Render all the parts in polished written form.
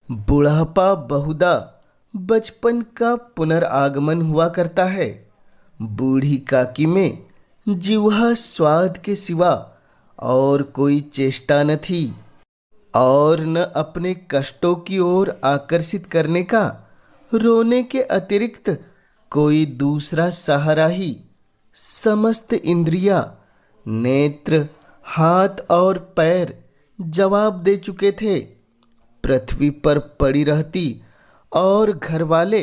बुढ़ापा बहुधा बचपन का पुनरागमन हुआ करता है। बूढ़ी काकी में जिह्वा स्वाद के सिवा और कोई चेष्टा न थी और न अपने कष्टों की ओर आकर्षित करने का रोने के अतिरिक्त कोई दूसरा सहारा ही। समस्त इंद्रियां, नेत्र, हाथ और पैर जवाब दे चुके थे। पृथ्वी पर पड़ी रहती और घरवाले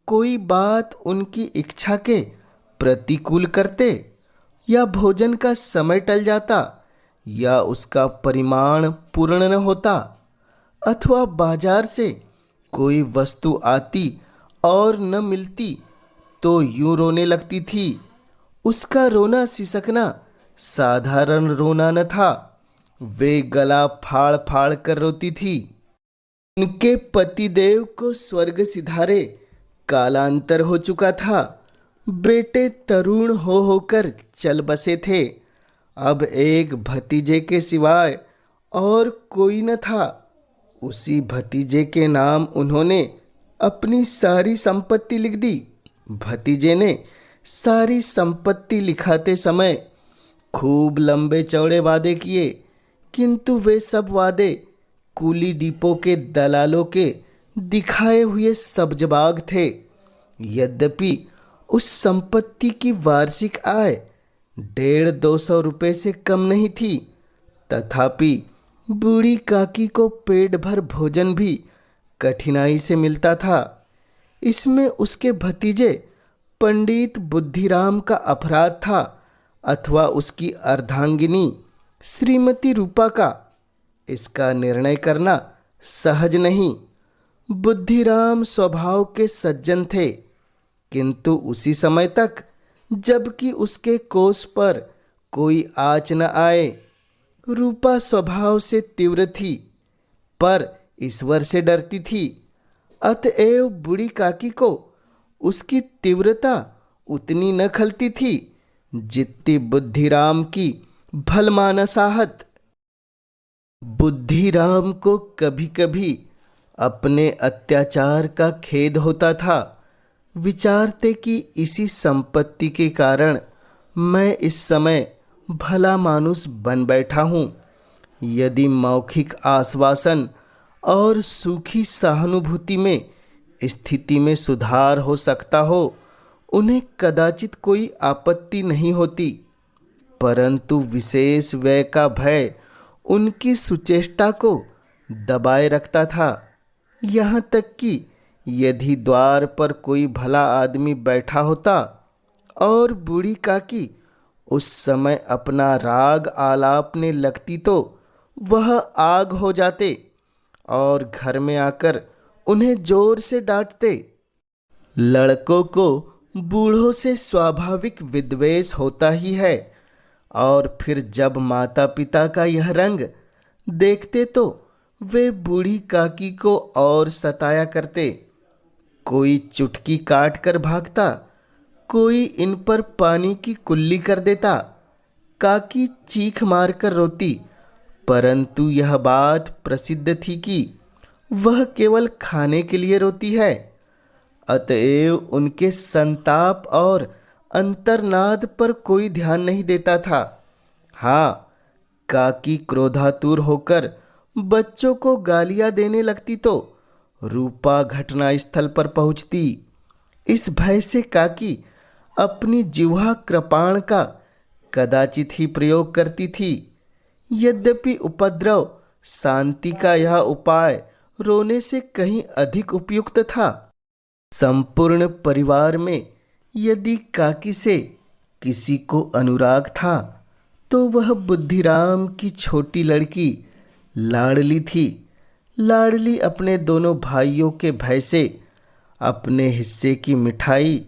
कोई बात उनकी इच्छा के प्रतिकूल करते, या भोजन का समय टल जाता, या उसका परिमाण पूर्ण न होता, अथवा बाजार से कोई वस्तु आती और न मिलती तो यूं रोने लगती थी। उसका रोना सिसकना साधारण रोना न था, वे गला फाड़ फाड़ कर रोती थी। उनके पतिदेव को स्वर्ग सिधारे कालांतर हो चुका था। बेटे तरुण हो होकर चल बसे थे। अब एक भतीजे के सिवाय और कोई न था। उसी भतीजे के नाम उन्होंने अपनी सारी संपत्ति लिख दी। भतीजे ने सारी संपत्ति लिखाते समय खूब लंबे चौड़े वादे किए, किंतु वे सब वादे कूली डिपो के दलालों के दिखाए हुए सब्जबाग थे। यद्यपि उस संपत्ति की वार्षिक आय 150-200 रुपये से कम नहीं थी, तथापि बूढ़ी काकी को पेट भर भोजन भी कठिनाई से मिलता था। इसमें उसके भतीजे पंडित बुद्धिराम का अपराध था, अथवा उसकी अर्धांगिनी श्रीमती रूपा का। इसका निर्णय करना सहज नहीं। बुद्धिराम स्वभाव के सज्जन थे, किंतु उसी समय तक जबकि उसके कोष पर कोई आँच न आए। रूपा स्वभाव से तीव्र थी, पर ईश्वर से डरती थी। अतएव बूढ़ी काकी को उसकी तीव्रता उतनी न खलती थी जितनी बुद्धिराम की भलमानसाहत। बुद्धिराम को कभी कभी अपने अत्याचार का खेद होता था। विचारते कि इसी संपत्ति के कारण मैं इस समय भला मानुष बन बैठा हूँ। यदि मौखिक आश्वासन और सूखी सहानुभूति में स्थिति में सुधार हो सकता हो, उन्हें कदाचित कोई आपत्ति नहीं होती, परंतु विशेष व्यय का भय उनकी सुचेष्टा को दबाए रखता था। यहाँ तक कि यदि द्वार पर कोई भला आदमी बैठा होता और बूढ़ी काकी उस समय अपना राग आलापने लगती तो वह आग हो जाते और घर में आकर उन्हें जोर से डांटते। लड़कों को बूढ़ों से स्वाभाविक विद्वेष होता ही है, और फिर जब माता पिता का यह रंग देखते तो वे बूढ़ी काकी को और सताया करते। कोई चुटकी काट कर भागता, कोई इन पर पानी की कुल्ली कर देता। काकी चीख मार कर रोती, परंतु यह बात प्रसिद्ध थी कि वह केवल खाने के लिए रोती है। अतएव उनके संताप और अंतर्नाद पर कोई ध्यान नहीं देता था। हाँ, काकी क्रोधातुर होकर बच्चों को गालियां देने लगती तो रूपा घटनास्थल पर पहुंचती। इस भय से काकी अपनी जिह्वा कृपाण का कदाचित ही प्रयोग करती थी। यद्यपि उपद्रव शांति का यह उपाय रोने से कहीं अधिक उपयुक्त था। संपूर्ण परिवार में यदि काकी से किसी को अनुराग था तो वह बुद्धिराम की छोटी लड़की लाडली थी। लाडली अपने दोनों भाइयों के भय से अपने हिस्से की मिठाई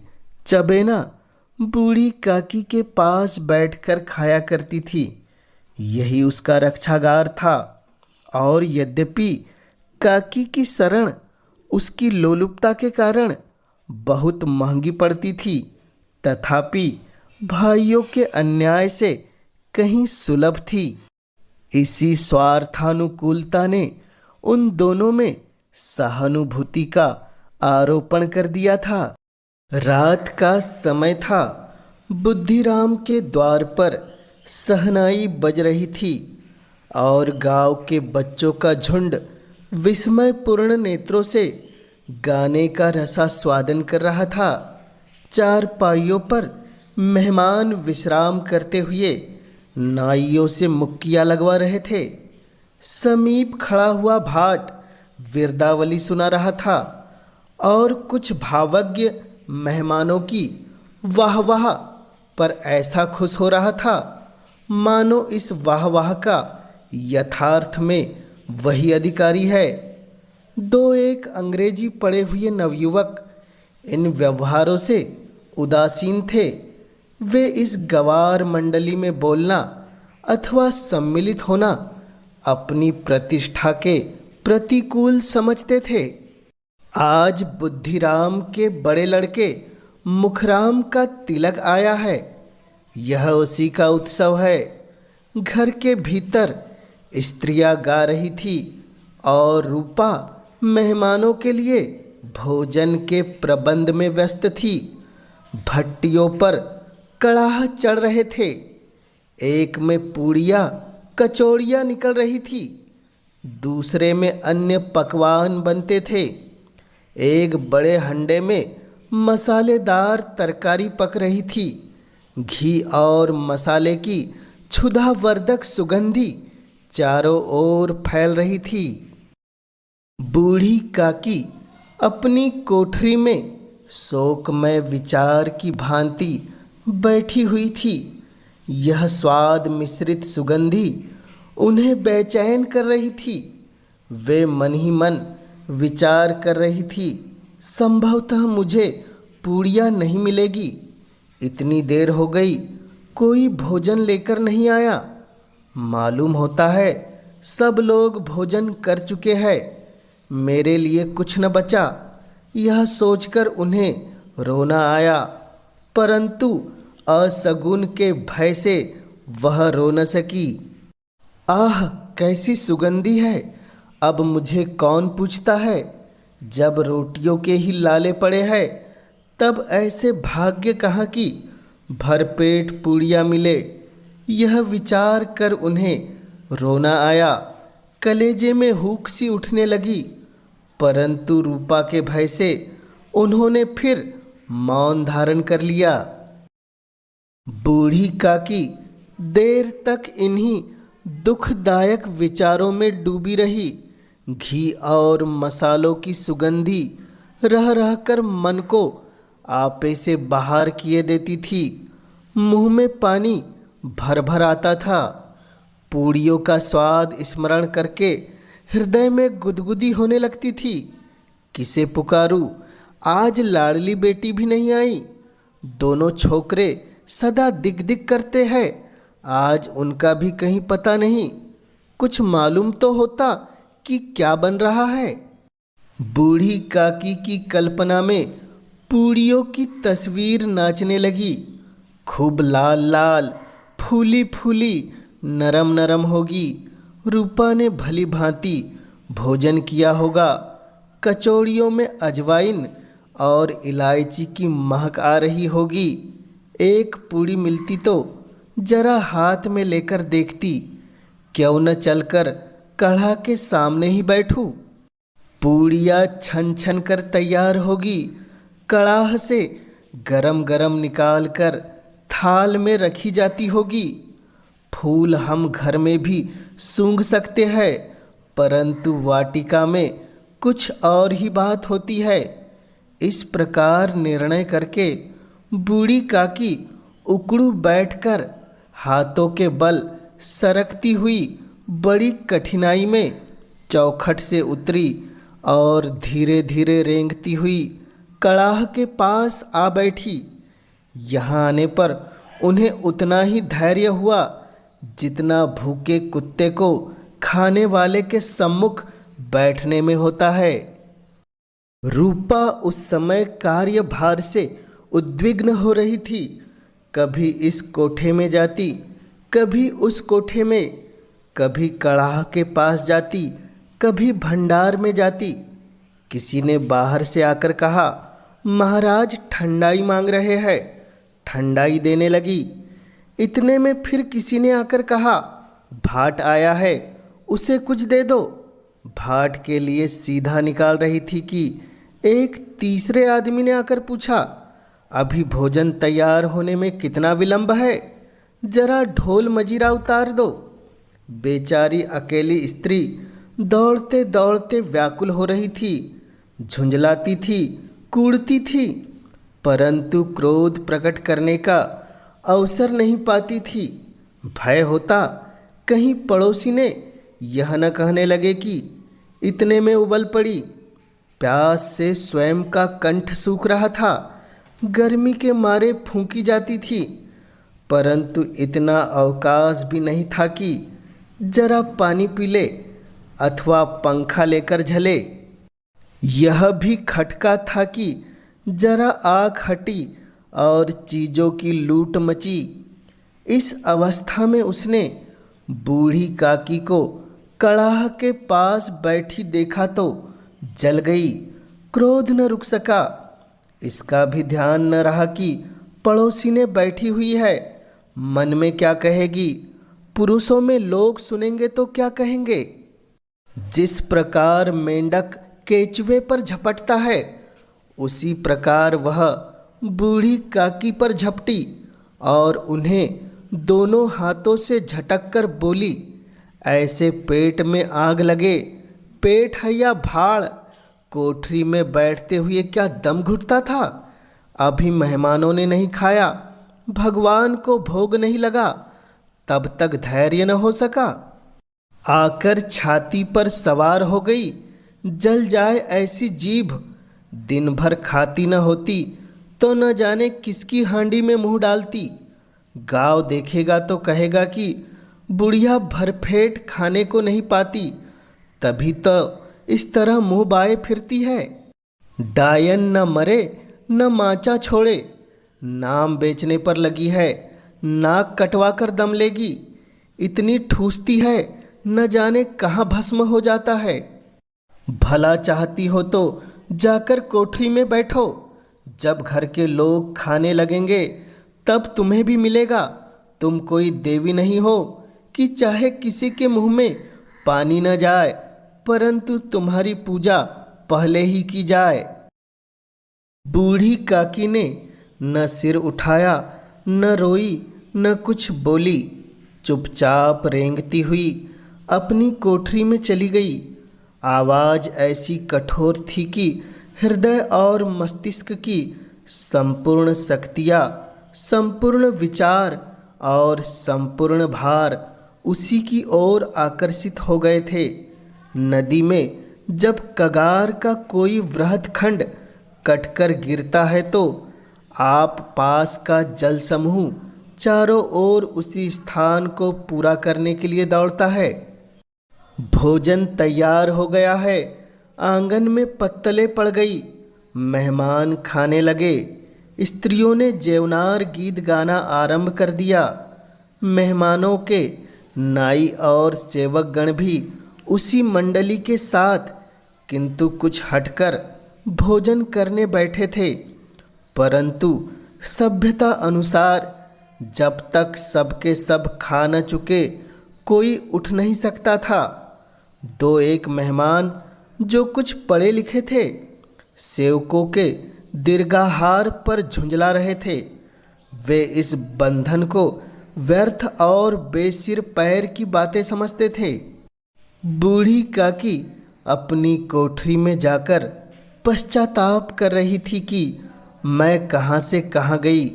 चबेना बूढ़ी काकी के पास बैठकर खाया करती थी। यही उसका रक्षागार था। और यद्यपि काकी की शरण उसकी लोलुपता के कारण बहुत महंगी पड़ती थी, तथापि भाइयों के अन्याय से कहीं सुलभ थी। इसी स्वार्थानुकूलता ने उन दोनों में सहानुभूति का आरोपण कर दिया था। रात का समय था। बुद्धिराम के द्वार पर शहनाई बज रही थी और गांव के बच्चों का झुंड विस्मयपूर्ण नेत्रों से गाने का रसास्वादन कर रहा था। चारपाइयों पर मेहमान विश्राम करते हुए नाइयों से मुक्कियाँ लगवा रहे थे। समीप खड़ा हुआ भाट विरदावली सुना रहा था और कुछ भावज्ञ मेहमानों की वाह वाह पर ऐसा खुश हो रहा था मानो इस वाह वाह का यथार्थ में वही अधिकारी है। दो एक अंग्रेजी पढ़े हुए नवयुवक इन व्यवहारों से उदासीन थे। वे इस गवार मंडली में बोलना अथवा सम्मिलित होना अपनी प्रतिष्ठा के प्रतिकूल समझते थे। आज बुद्धिराम के बड़े लड़के मुखराम का तिलक आया है। यह उसी का उत्सव है। घर के भीतर स्त्रियां गा रही थी और रूपा मेहमानों के लिए भोजन के प्रबंध में व्यस्त थी। भट्टियों पर कड़ाह चढ़ रहे थे। एक में पूड़ियाँ कचौड़ियाँ निकल रही थी, दूसरे में अन्य पकवान बनते थे। एक बड़े हंडे में मसालेदार तरकारी पक रही थी। घी और मसाले की क्षुधावर्धक सुगंधी चारों ओर फैल रही थी। बूढ़ी काकी अपनी कोठरी में शोकमय विचार की भांति बैठी हुई थी। यह स्वाद मिश्रित सुगंधी उन्हें बेचैन कर रही थी। वे मन ही मन विचार कर रही थी, संभवतः मुझे पूड़ियाँ नहीं मिलेगी। इतनी देर हो गई, कोई भोजन लेकर नहीं आया। मालूम होता है सब लोग भोजन कर चुके हैं, मेरे लिए कुछ न बचा। यह सोचकर उन्हें रोना आया, परंतु असगुन के भय से वह रो न सकी। आह, कैसी सुगंधी है! अब मुझे कौन पूछता है? जब रोटियों के ही लाले पड़े हैं तब ऐसे भाग्य कहाँ की भरपेट पूड़ियाँ मिले। यह विचार कर उन्हें रोना आया। कलेजे में हुक सी उठने लगी, परंतु रूपा के भय से उन्होंने फिर मौन धारण कर लिया। बूढ़ी काकी देर तक इन्हीं दुखदायक विचारों में डूबी रही। घी और मसालों की सुगंधी रह रहकर मन को आपे से बाहर किए देती थी। मुंह में पानी भर भर आता था। पूड़ियों का स्वाद स्मरण करके हृदय में गुदगुदी होने लगती थी। किसे पुकारूं? आज लाडली बेटी भी नहीं आई। दोनों छोकरे सदा दिक दिक करते हैं, आज उनका भी कहीं पता नहीं। कुछ मालूम तो होता कि क्या बन रहा है। बूढ़ी काकी की कल्पना में पूड़ियों की तस्वीर नाचने लगी। खूब लाल लाल, फूली फूली, नरम नरम होगी। रूपा ने भली भांति भोजन किया होगा। कचौड़ियों में अजवाइन और इलायची की महक आ रही होगी। एक पूड़ी मिलती तो जरा हाथ में लेकर देखती, क्यों न चलकर कढ़ा के सामने ही बैठूं। पूड़ियाँ छन छन कर तैयार होगी। कड़ाह से गरम गरम निकाल कर थाल में रखी जाती होगी। फूल हम घर में भी सूंघ सकते हैं, परंतु वाटिका में कुछ और ही बात होती है। इस प्रकार निर्णय करके बूढ़ी काकी उकड़ू बैठकर हाथों के बल सरकती हुई बड़ी कठिनाई में चौखट से उतरी और धीरे धीरे रेंगती हुई कड़ाह के पास आ बैठी। यहाँ आने पर उन्हें उतना ही धैर्य हुआ जितना भूखे कुत्ते को खाने वाले के सम्मुख बैठने में होता है। रूपा उस समय कार्यभार से उद्विग्न हो रही थी। कभी इस कोठे में जाती, कभी उस कोठे में, कभी कड़ाह के पास जाती, कभी भंडार में जाती। किसी ने बाहर से आकर कहा, महाराज ठंडाई मांग रहे हैं। ठंडाई देने लगी। इतने में फिर किसी ने आकर कहा, भाट आया है, उसे कुछ दे दो। भाट के लिए सीधा निकाल रही थी कि एक तीसरे आदमी ने आकर पूछा, अभी भोजन तैयार होने में कितना विलंब है? जरा ढोल मजीरा उतार दो। बेचारी अकेली स्त्री दौड़ते दौड़ते व्याकुल हो रही थी, झुंझलाती थी, कूड़ती थी, परंतु क्रोध प्रकट करने का अवसर नहीं पाती थी। भय होता कहीं पड़ोसी ने यह न कहने लगे कि इतने में उबल पड़ी। प्यास से स्वयं का कंठ सूख रहा था, गर्मी के मारे फूंकी जाती थी, परंतु इतना अवकाश भी नहीं था कि जरा पानी पी ले अथवा पंखा लेकर झले। यह भी खटका था कि जरा आँख हटी और चीज़ों की लूट मची। इस अवस्था में उसने बूढ़ी काकी को कड़ाह के पास बैठी देखा तो जल गई। क्रोध न रुक सका। इसका भी ध्यान न रहा कि पड़ोसी ने बैठी हुई है, मन में क्या कहेगी, पुरुषों में लोग सुनेंगे तो क्या कहेंगे। जिस प्रकार मेंढक केचुए पर झपटता है, उसी प्रकार वह बूढ़ी काकी पर झपटी और उन्हें दोनों हाथों से झटक कर बोली, ऐसे पेट में आग लगे, पेट है या भाड़, कोठरी में बैठते हुए क्या दम घुटता था? अभी मेहमानों ने नहीं खाया, भगवान को भोग नहीं लगा, तब तक धैर्य न हो सका। आकर छाती पर सवार हो गई। जल जाए ऐसी जीभ, दिन भर खाती न होती तो न जाने किसकी हांडी में मुंह डालती। गाँव देखेगा तो कहेगा कि बुढ़िया भरपेट खाने को नहीं पाती, तभी तो इस तरह मुंह बाए फिरती है। डायन न मरे न माचा छोड़े, नाम बेचने पर लगी है, नाक कटवा कर दम लेगी। इतनी ठूसती है, न जाने कहाँ भस्म हो जाता है। भला चाहती हो तो जाकर कोठरी में बैठो, जब घर के लोग खाने लगेंगे तब तुम्हें भी मिलेगा। तुम कोई देवी नहीं हो कि चाहे किसी के मुंह में पानी न जाए, परंतु तुम्हारी पूजा पहले ही की जाए। बूढ़ी काकी ने न सिर उठाया, न रोई, न कुछ बोली, चुपचाप रेंगती हुई अपनी कोठरी में चली गई। आवाज़ ऐसी कठोर थी कि हृदय और मस्तिष्क की संपूर्ण शक्तियाँ, संपूर्ण विचार और संपूर्ण भार उसी की ओर आकर्षित हो गए थे। नदी में जब कगार का कोई वृहद खंड कटकर गिरता है तो आप पास का जल समूह चारों ओर उसी स्थान को पूरा करने के लिए दौड़ता है। भोजन तैयार हो गया है, आंगन में पत्तलें पड़ गई, मेहमान खाने लगे। स्त्रियों ने जेवनार गीत गाना आरंभ कर दिया। मेहमानों के नाई और सेवक गण भी उसी मंडली के साथ किंतु कुछ हटकर भोजन करने बैठे थे, परंतु सभ्यता अनुसार जब तक सबके सब खा न चुके कोई उठ नहीं सकता था। दो एक मेहमान जो कुछ पढ़े लिखे थे, सेवकों के दीर्घाहार पर झुंझला रहे थे। वे इस बंधन को व्यर्थ और बेसिर पैर की बातें समझते थे। बूढ़ी काकी अपनी कोठरी में जाकर पश्चाताप कर रही थी कि मैं कहाँ से कहाँ गई।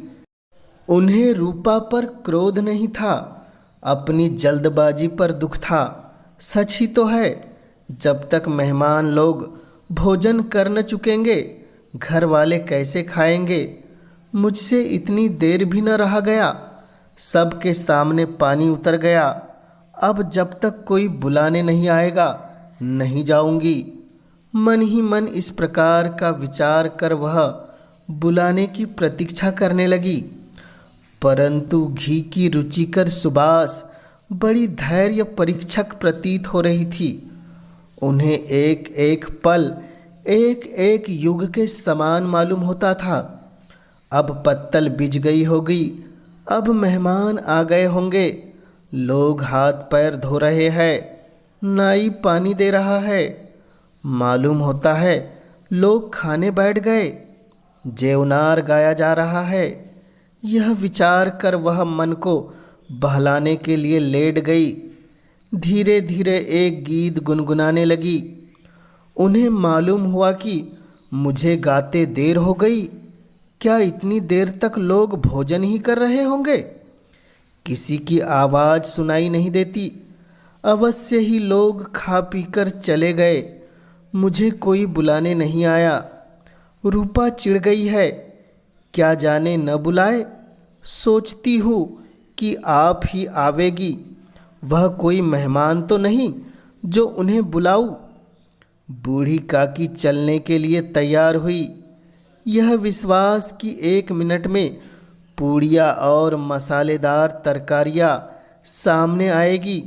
उन्हें रूपा पर क्रोध नहीं था, अपनी जल्दबाजी पर दुख था। सच ही तो है, जब तक मेहमान लोग भोजन कर न चुकेंगे घर वाले कैसे खाएंगे। मुझसे इतनी देर भी न रहा गया, सबके सामने पानी उतर गया। अब जब तक कोई बुलाने नहीं आएगा नहीं जाऊंगी। मन ही मन इस प्रकार का विचार कर वह बुलाने की प्रतीक्षा करने लगी, परंतु घी की रुचिकर सुबास बड़ी धैर्य परीक्षक प्रतीत हो रही थी। उन्हें एक एक पल एक एक युग के समान मालूम होता था। अब पत्तल बिछ गई होगी, अब मेहमान आ गए होंगे, लोग हाथ पैर धो रहे हैं, नाई पानी दे रहा है, मालूम होता है लोग खाने बैठ गए, जेवनार गाया जा रहा है। यह विचार कर वह मन को बहलाने के लिए लेट गई। धीरे धीरे एक गीत गुनगुनाने लगी। उन्हें मालूम हुआ कि मुझे गाते देर हो गई। क्या इतनी देर तक लोग भोजन ही कर रहे होंगे? किसी की आवाज़ सुनाई नहीं देती। अवश्य ही लोग खा पीकर चले गए। मुझे कोई बुलाने नहीं आया। रूपा चिढ़ गई है, क्या जाने न बुलाए। सोचती हूँ कि आप ही आवेगी। वह कोई मेहमान तो नहीं जो उन्हें बुलाऊं। बूढ़ी काकी चलने के लिए तैयार हुई। यह विश्वास कि 1 मिनट में पूड़ियाँ और मसालेदार तरकारियाँ सामने आएगी,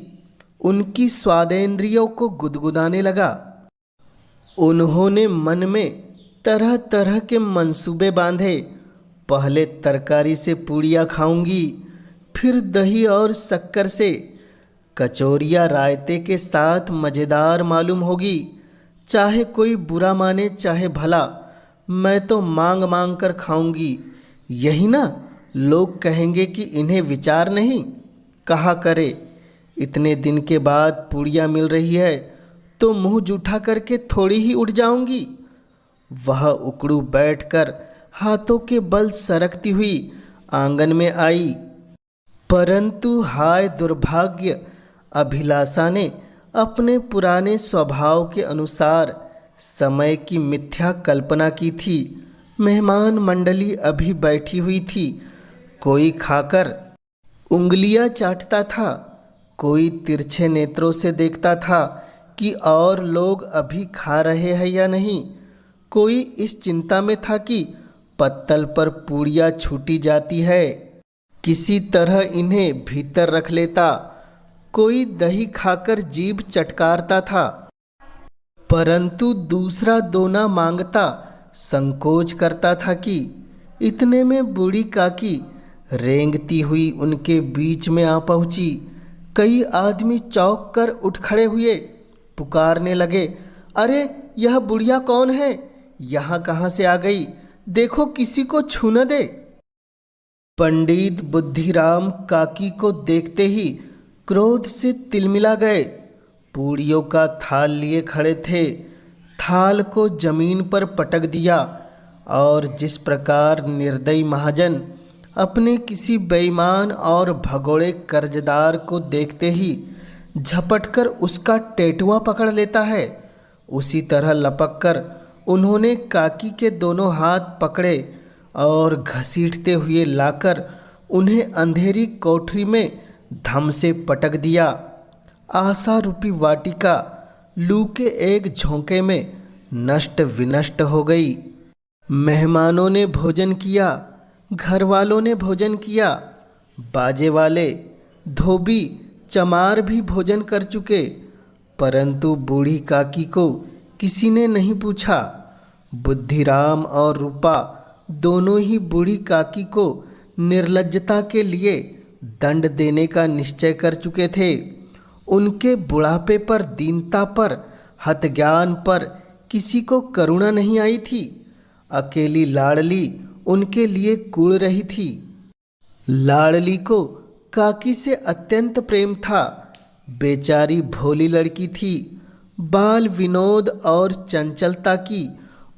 उनकी स्वादेंद्रियों को गुदगुदाने लगा। उन्होंने मन में तरह तरह के मंसूबे बांधे। पहले तरकारी से पूड़ियाँ खाऊंगी, फिर दही और शक्कर से। कचौरियाँ रायते के साथ मज़ेदार मालूम होगी। चाहे कोई बुरा माने चाहे भला, मैं तो मांग मांग कर खाऊंगी। यही ना लोग कहेंगे कि इन्हें विचार नहीं। कहा करे, इतने दिन के बाद पूड़ियाँ मिल रही है तो मुंह जूठा करके थोड़ी ही उठ जाऊंगी। वह उकड़ू बैठकर हाथों के बल सरकती हुई आंगन में आई। परंतु हाय दुर्भाग्य, अभिलाषा ने अपने पुराने स्वभाव के अनुसार समय की मिथ्या कल्पना की थी। मेहमान मंडली अभी बैठी हुई थी। कोई खाकर उंगलियां चाटता था, कोई तिरछे नेत्रों से देखता था कि और लोग अभी खा रहे हैं या नहीं। कोई इस चिंता में था कि पत्तल पर पूड़ियाँ छूटी जाती है, किसी तरह इन्हें भीतर रख लेता। कोई दही खाकर जीभ चटकारता था, परंतु दूसरा दोना मांगता संकोच करता था कि इतने में बूढ़ी काकी रेंगती हुई उनके बीच में आ पहुंची। कई आदमी चौंक कर उठ खड़े हुए, पुकारने लगे, अरे यह बुढ़िया कौन है? यहाँ कहाँ से आ गई? देखो किसी को छू न दे। पंडित बुद्धिराम काकी को देखते ही क्रोध से तिलमिला गए। पूड़ियों का थाल लिए खड़े थे, थाल को जमीन पर पटक दिया और जिस प्रकार निर्दयी महाजन अपने किसी बेईमान और भगोड़े कर्जदार को देखते ही झपटकर उसका टेटुआ पकड़ लेता है, उसी तरह लपक कर उन्होंने काकी के दोनों हाथ पकड़े और घसीटते हुए लाकर उन्हें अंधेरी कोठरी में धम से पटक दिया। आशा रूपी वाटिका लू के एक झोंके में नष्ट विनष्ट हो गई। मेहमानों ने भोजन किया, घर वालों ने भोजन किया, बाजे वाले, धोबी, चमार भी भोजन कर चुके, परंतु बूढ़ी काकी को किसी ने नहीं पूछा। बुद्धिराम और रूपा दोनों ही बूढ़ी काकी को निर्लज्जता के लिए दंड देने का निश्चय कर चुके थे। उनके बुढ़ापे पर, दीनता पर, हतज्ञान पर किसी को करुणा नहीं आई थी। अकेली लाडली उनके लिए कूड़ रही थी। लाडली को काकी से अत्यंत प्रेम था। बेचारी भोली लड़की थी। बाल विनोद और चंचलता की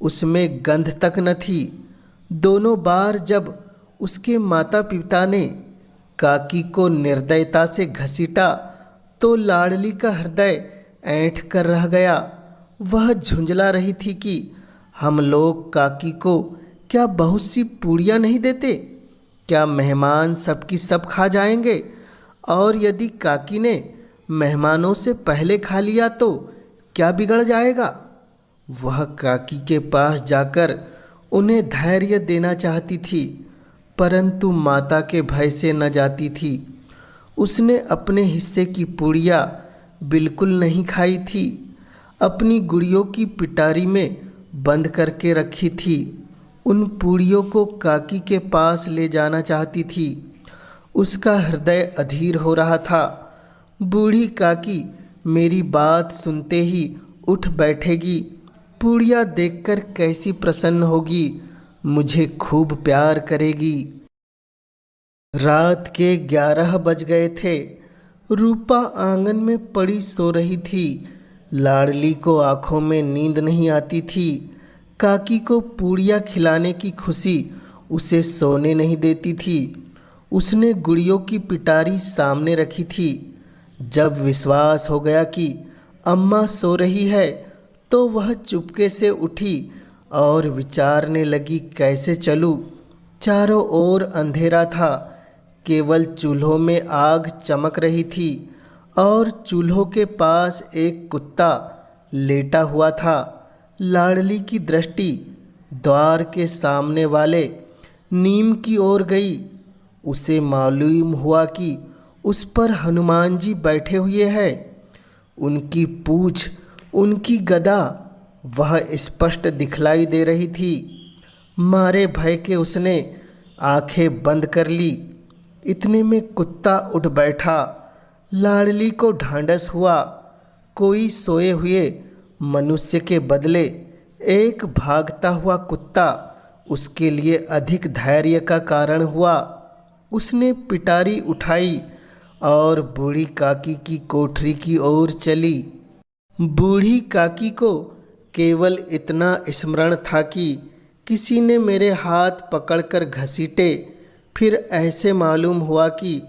उसमें गंध तक न थी। दोनों बार जब उसके माता पिता ने काकी को निर्दयता से घसीटा तो लाडली का हृदय ऐंठ कर रह गया। वह झुंझला रही थी कि हम लोग काकी को क्या बहुत सी पूड़ियाँ नहीं देते? क्या मेहमान सबकी सब खा जाएंगे? और यदि काकी ने मेहमानों से पहले खा लिया तो क्या बिगड़ जाएगा? वह काकी के पास जाकर उन्हें धैर्य देना चाहती थी, परंतु माता के भय से न जाती थी। उसने अपने हिस्से की पूड़ियाँ बिल्कुल नहीं खाई थी। अपनी गुड़ियों की पिटारी में बंद करके रखी थी उन पूड़ियों को काकी के पास ले जाना चाहती थी। उसका हृदय अधीर हो रहा था। बूढ़ी काकी मेरी बात सुनते ही उठ बैठेगी, पूड़ियाँ देखकर कैसी प्रसन्न होगी, मुझे खूब प्यार करेगी। रात के 11 बज गए थे। रूपा आंगन में पड़ी सो रही थी। लाडली को आंखों में नींद नहीं आती थी। काकी को पूड़ियाँ खिलाने की खुशी उसे सोने नहीं देती थी। उसने गुड़ियों की पिटारी सामने रखी थी। जब विश्वास हो गया कि अम्मा सो रही है तो वह चुपके से उठी और विचारने लगी कैसे चलूं। चारों ओर अंधेरा था, केवल चूल्हों में आग चमक रही थी और चूल्हों के पास एक कुत्ता लेटा हुआ था। लाडली की दृष्टि द्वार के सामने वाले नीम की ओर गई। उसे मालूम हुआ कि उस पर हनुमान जी बैठे हुए हैं। उनकी पूंछ, उनकी गदा वह स्पष्ट दिखलाई दे रही थी। मारे भय के उसने आंखें बंद कर ली। इतने में कुत्ता उठ बैठा। लाडली को ढांढस हुआ। कोई सोए हुए मनुष्य के बदले एक भागता हुआ कुत्ता उसके लिए अधिक धैर्य का कारण हुआ। उसने पिटारी उठाई और बूढ़ी काकी की कोठरी की ओर चली। बूढ़ी काकी को केवल इतना स्मरण था कि किसी ने मेरे हाथ पकड़कर घसीटे। फिर ऐसे मालूम हुआ कि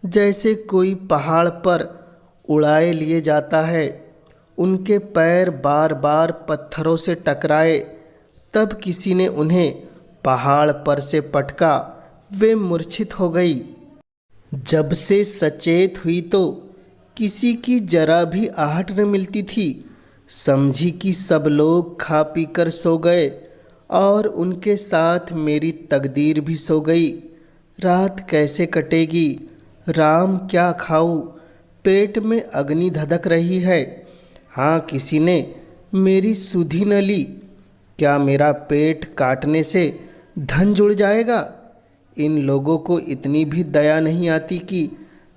जैसे कोई पहाड़ पर उड़ाए लिए जाता है। उनके पैर बार बार पत्थरों से टकराए। तब किसी ने उन्हें पहाड़ पर से पटका। वे मूर्छित हो गई। जब से सचेत हुई तो किसी की जरा भी आहट न मिलती थी। समझी कि सब लोग खा पी कर सो गए और उनके साथ मेरी तकदीर भी सो गई। रात कैसे कटेगी, राम क्या खाऊं, पेट में अग्नि धधक रही है। हाँ, किसी ने मेरी सुधि न ली। क्या मेरा पेट काटने से धन जुड़ जाएगा? इन लोगों को इतनी भी दया नहीं आती कि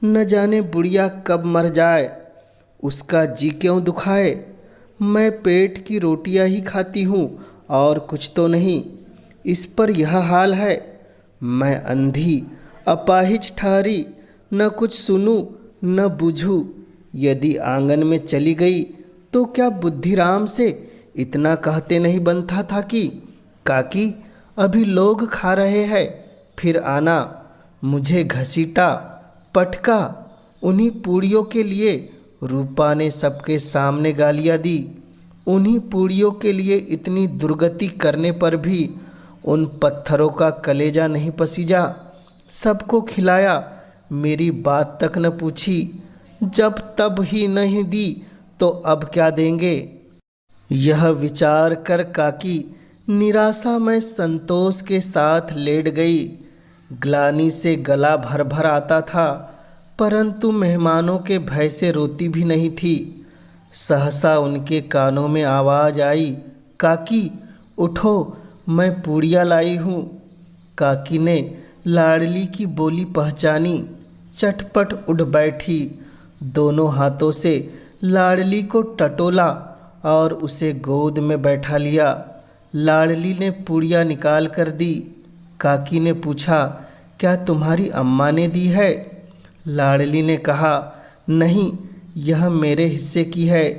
न जाने बुढ़िया कब मर जाए, उसका जी क्यों दुखाए। मैं पेट की रोटियां ही खाती हूँ और कुछ तो नहीं। इस पर यह हाल है। मैं अंधी अपाहिज ठहरी, न कुछ सुनूं न बुझूं। यदि आंगन में चली गई तो क्या बुद्धिराम से इतना कहते नहीं बनता था कि काकी अभी लोग खा रहे हैं, फिर आना। मुझे घसीटा, पटका। उन्हीं पूड़ियों के लिए रूपा ने सबके सामने गालियाँ दी। उन्हीं पूड़ियों के लिए इतनी दुर्गति करने पर भी उन पत्थरों का कलेजा नहीं पसीजा। सबको खिलाया, मेरी बात तक न पूछी। जब तब ही नहीं दी तो अब क्या देंगे। यह विचार कर काकी निराशा में संतोष के साथ लेट गई। ग्लानि से गला भर भर आता था, परंतु मेहमानों के भय से रोती भी नहीं थी। सहसा उनके कानों में आवाज़ आई, काकी उठो, मैं पूड़ियाँ लाई हूँ। काकी ने लाडली की बोली पहचानी, चटपट उठ बैठी। दोनों हाथों से लाडली को टटोला और उसे गोद में बैठा लिया। लाडली ने पूड़ियाँ निकाल कर दी। काकी ने पूछा, क्या तुम्हारी अम्मा ने दी है? लाडली ने कहा, नहीं, यह मेरे हिस्से की है।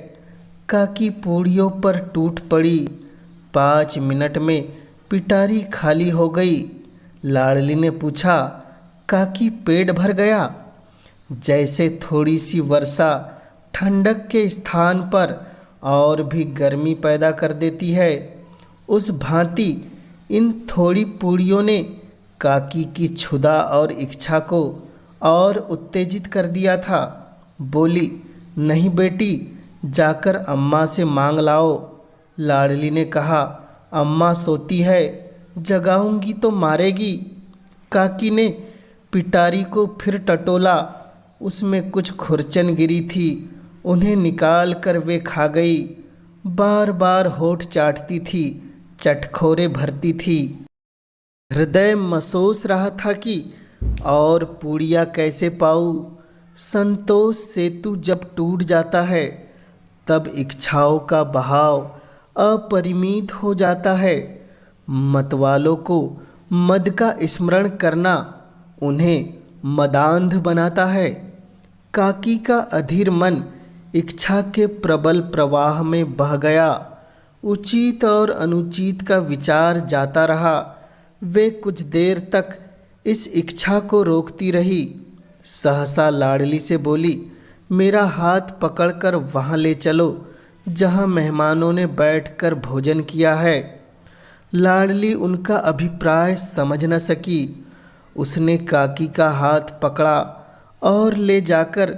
काकी पूड़ियों पर टूट पड़ी। 5 मिनट में पिटारी खाली हो गई। लाडली ने पूछा, काकी पेट भर गया? जैसे थोड़ी सी वर्षा ठंडक के स्थान पर और भी गर्मी पैदा कर देती है, उस भांति इन थोड़ी पूड़ियों ने काकी की क्षुधा और इच्छा को और उत्तेजित कर दिया था। बोली, नहीं बेटी, जाकर अम्मा से मांग लाओ। लाडली ने कहा, अम्मा सोती है, जगाऊंगी तो मारेगी। काकी ने पिटारी को फिर टटोला। उसमें कुछ खुरचन गिरी थी, उन्हें निकाल कर वे खा गई। बार बार होठ चाटती थी, चटखोरे भरती थी। हृदय मसोस रहा था कि और पूड़ियाँ कैसे पाऊँ। संतोष सेतु जब टूट जाता है तब इच्छाओं का बहाव अपरिमित हो जाता है। मतवालों को मद का स्मरण करना उन्हें मदांध बनाता है। काकी का अधीर मन इच्छा के प्रबल प्रवाह में बह गया। उचित और अनुचित का विचार जाता रहा। वे कुछ देर तक इस इच्छा को रोकती रही। सहसा लाडली से बोली, मेरा हाथ पकड़कर वहाँ ले चलो जहाँ मेहमानों ने बैठकर भोजन किया है। लाडली उनका अभिप्राय समझ न सकी। उसने काकी का हाथ पकड़ा और ले जाकर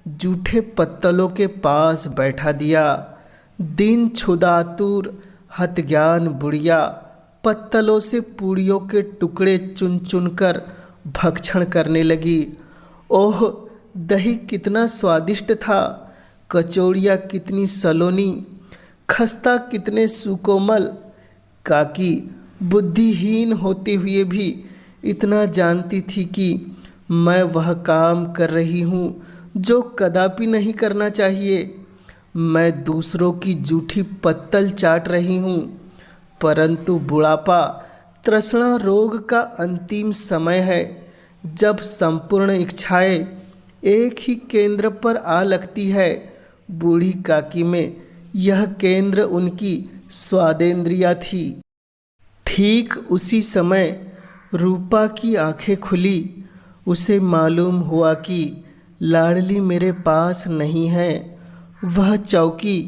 जूठे पत्तलों के पास बैठा दिया। दिन छुदातुर हतज्ञान बुढ़िया पत्तलों से पूड़ियों के टुकड़े चुन चुनकर भक्षण करने लगी। ओह, दही कितना स्वादिष्ट था, कचौड़ियाँ कितनी सलोनी, खस्ता कितने सुकोमल। काकी बुद्धिहीन होते हुए भी इतना जानती थी कि मैं वह काम कर रही हूँ जो कदापि नहीं करना चाहिए। मैं दूसरों की जूठी पत्तल चाट रही हूँ, परंतु बुढ़ापा तृष्णा रोग का अंतिम समय है, जब संपूर्ण इच्छाएं एक ही केंद्र पर आ लगती है। बूढ़ी काकी में यह केंद्र उनकी स्वादेंद्रिया थी। ठीक उसी समय रूपा की आंखें खुली। उसे मालूम हुआ कि लाडली मेरे पास नहीं है। वह चौकी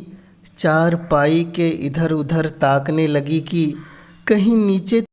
चारपाई के इधर उधर ताकने लगी कि कहीं नीचे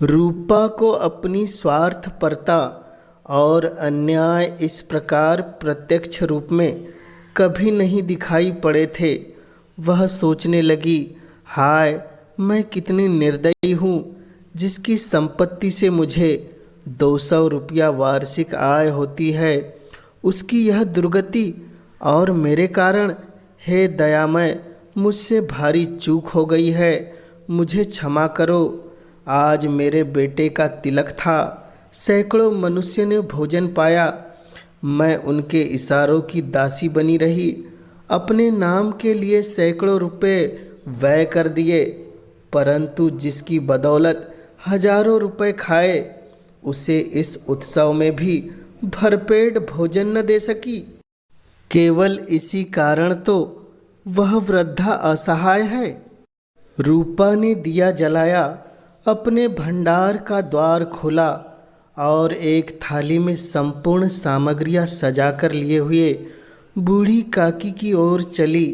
रूपा को अपनी स्वार्थपरता और अन्याय इस प्रकार प्रत्यक्ष रूप में कभी नहीं दिखाई पड़े थे। वह सोचने लगी, हाय, मैं कितनी निर्दयी हूँ जिसकी संपत्ति से मुझे 200 रुपया वार्षिक आय होती है। उसकी यह दुर्गति और मेरे कारण, हे दयामय, मुझसे भारी चूक हो गई है, मुझे क्षमा करो। आज मेरे बेटे का तिलक था, सैकड़ों मनुष्य ने भोजन पाया, मैं उनके इशारों की दासी बनी रही, अपने नाम के लिए सैकड़ों रुपए व्यय कर दिए, परंतु जिसकी बदौलत हजारों रुपए खाए, उसे इस उत्सव में भी भरपेट भोजन न दे सकी। केवल इसी कारण तो वह वृद्धा असहाय है। रूपा ने दिया जलाया, अपने भंडार का द्वार खोला और एक थाली में संपूर्ण सामग्रियां सजाकर लिए हुए बूढ़ी काकी की ओर चली।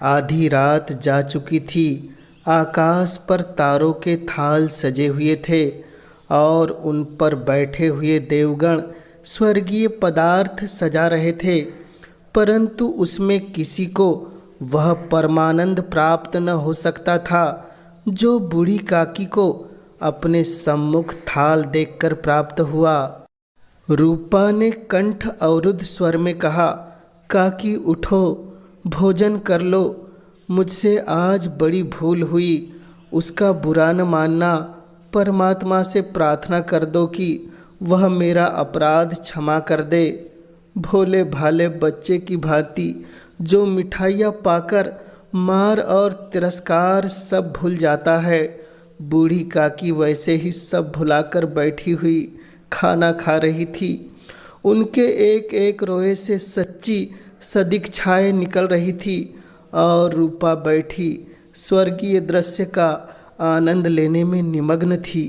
आधी रात जा चुकी थी। आकाश पर तारों के थाल सजे हुए थे और उन पर बैठे हुए देवगण स्वर्गीय पदार्थ सजा रहे थे, परंतु उसमें किसी को वह परमानंद प्राप्त न हो सकता था जो बूढ़ी काकी को अपने सम्मुख थाल देखकर प्राप्त हुआ। रूपा ने कंठ अवरुद्ध स्वर में कहा, काकी उठो, भोजन कर लो। मुझसे आज बड़ी भूल हुई, उसका बुरा न मानना। परमात्मा से प्रार्थना कर दो कि वह मेरा अपराध क्षमा कर दे। भोले भाले बच्चे की भांति जो मिठाइयाँ पाकर मार और तिरस्कार सब भूल जाता है, बूढ़ी काकी वैसे ही सब भुलाकर बैठी हुई खाना खा रही थी। उनके एक एक रोए से सच्ची सदिच्छाएं निकल रही थी और रूपा बैठी स्वर्गीय दृश्य का आनंद लेने में निमग्न थी।